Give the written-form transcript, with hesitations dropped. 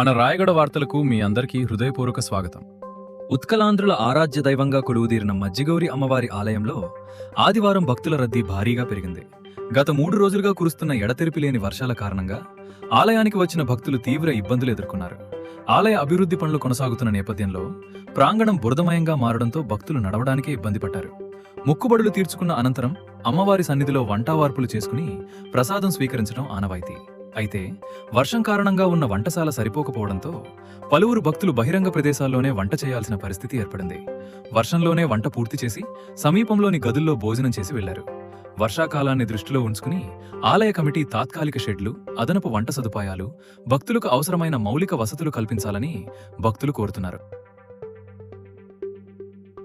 మన రాయగడ వార్తలకు మీ అందరికీ హృదయపూర్వక స్వాగతం. ఉత్కలాంధ్రుల ఆరాధ్య దైవంగా కొలువుదీరిన మజ్జిగౌరి అమ్మవారి ఆలయంలో ఆదివారం భక్తుల రద్దీ భారీగా పెరిగింది. గత 3 రోజులుగా కురుస్తున్న ఎడతెరిపిలేని వర్షాల కారణంగా ఆలయానికి వచ్చిన భక్తులు తీవ్ర ఇబ్బందులు ఎదుర్కొన్నారు. ఆలయ అభివృద్ధి పనులు కొనసాగుతున్న నేపథ్యంలో ప్రాంగణం బురదమయంగా మారడంతో భక్తులు నడవడానికే ఇబ్బంది పడ్డారు. మొక్కుబడులు తీర్చుకున్న అనంతరం అమ్మవారి సన్నిధిలో వంటావార్పులు చేసుకుని ప్రసాదం స్వీకరించడం ఆనవాయితీ. అయితే వర్షం కారణంగా ఉన్న వంటశాల సరిపోకపోవడంతో పలువురు భక్తులు బహిరంగ ప్రదేశాల్లోనే వంట చేయాల్సిన పరిస్థితి ఏర్పడింది. వర్షంలోనే వంట పూర్తి చేసి సమీపంలోని గదుల్లో భోజనం చేసి వెళ్లారు. వర్షాకాలాన్ని దృష్టిలో ఉంచుకుని ఆలయ కమిటీ తాత్కాలిక షెడ్లు, అదనపు వంట సదుపాయాలు, భక్తులకు అవసరమైన మౌలిక వసతులు కల్పించాలని భక్తులు కోరుతున్నారు.